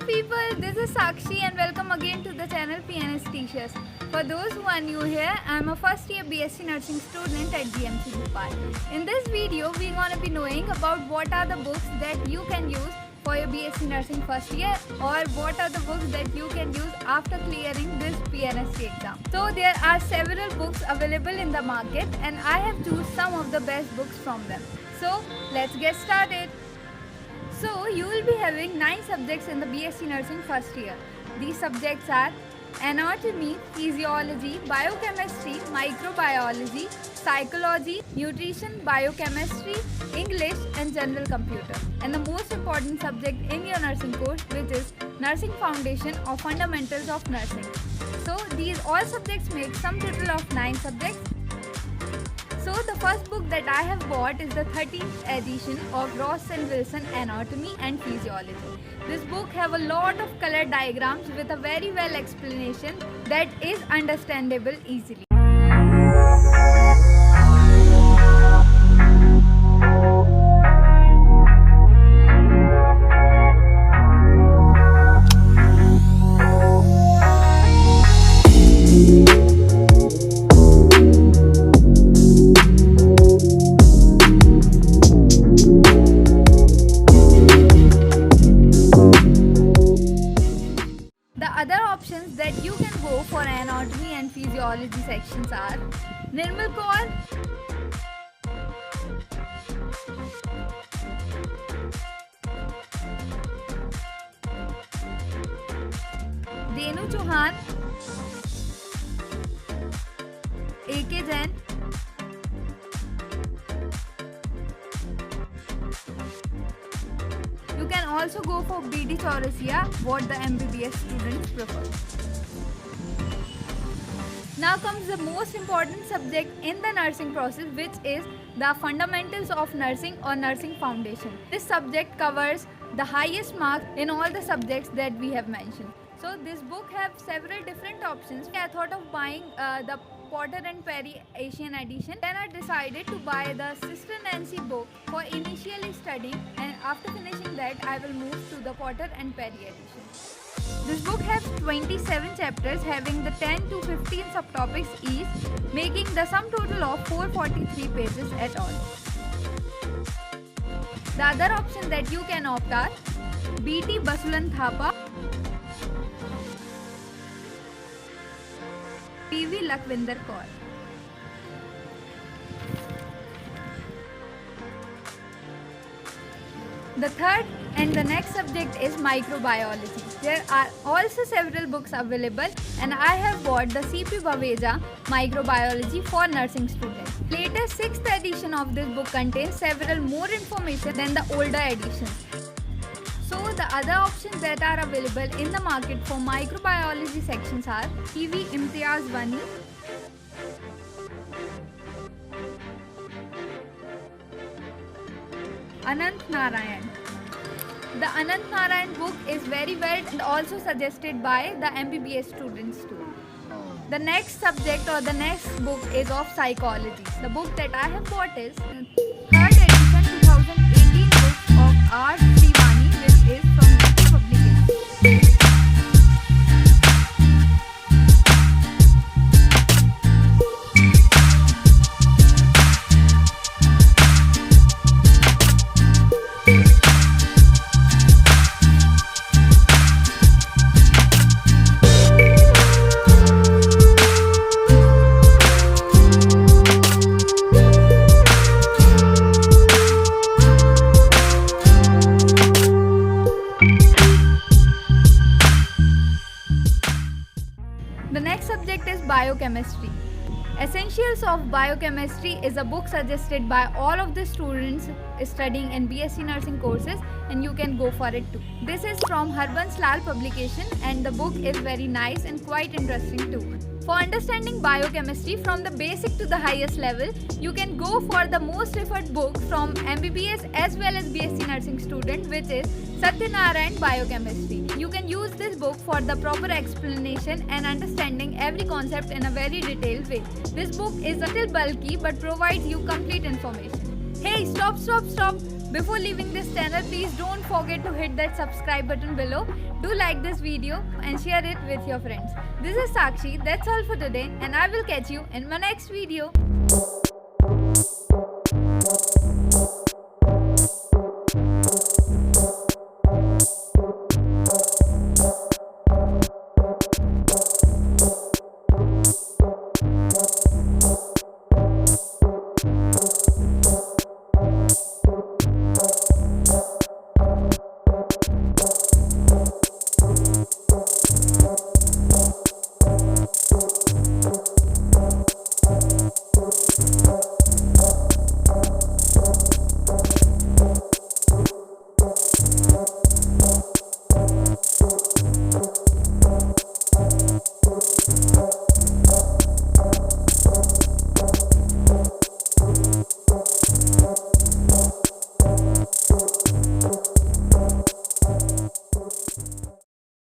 people, this is Sakshi and welcome again to the channel PNS Teachers. For those who are new here, I am a first year BSc Nursing student at GMC Bhopal. In this video, we are going to be knowing about what are the books that you can use for your BSc Nursing first year or what are the books that you can use after clearing this PNST exam. So there are several books available in the market and I have chosen some of the best books from them. So let's get started. So you will be having 9 subjects in the BSc Nursing first year. These subjects are anatomy, physiology, biochemistry, microbiology, psychology, nutrition, biochemistry, English and general computer. And the most important subject in your nursing course, which is Nursing Foundation or Fundamentals of Nursing. So these all subjects make sum total of 9 subjects. So the first book that I have bought is the 13th edition of Ross and Wilson Anatomy and Physiology. This book have a lot of color diagrams with a very well explanation that is understandable easily. Other options that you can go for anatomy and physiology sections are Nirmal Kaur, Denu Chauhan, A.K. Jain, you can also go for B.D. Chaurasia, what the MBBS students prefer. Now comes the most important subject in the nursing process, which is the fundamentals of nursing or nursing foundation. This subject covers the highest marks in all the subjects that we have mentioned. So this book have several different options. I thought of buying the Potter and Perry Asian edition. Then I decided to buy the Sister Nancy book for initially studying, and after finishing that I will move to the Potter and Perry edition. This book has 27 chapters having the 10 to 15 subtopics each, making the sum total of 443 pages at all. The other option that you can opt are B.T. Basulan Thapa, P.V. Lakhvinder Kaur. The third and the next subject is microbiology. There are also several books available and I have bought the C.P. Baweja Microbiology for Nursing Students. Latest 6th edition of this book contains several more information than the older editions. So the other options that are available in the market for microbiology sections are P.V. Imtiaz Wani, Anant Narayan. The Anant Narayan book is very well and also suggested by the MBBS students too. The next subject or the next book is of psychology. The book that I have bought is 3rd edition 2018 book of R. Srivani, which is from GT Publications. The next subject is biochemistry. Essentials of Biochemistry is a book suggested by all of the students studying in BSc Nursing courses and you can go for it too. This is from Harbans Lal publication and the book is very nice and quite interesting too. For understanding biochemistry from the basic to the highest level, you can go for the most referred book from MBBS as well as BSc Nursing student, which is Satyanarayan Biochemistry. You can use this book for the proper explanation and understanding every concept in a very detailed way. This book is a little bulky but provides you complete information. Hey, stop! Before leaving this channel, please don't forget to hit that subscribe button below. Do like this video and share it with your friends. This is Sakshi. That's all for today, and I will catch you in my next video.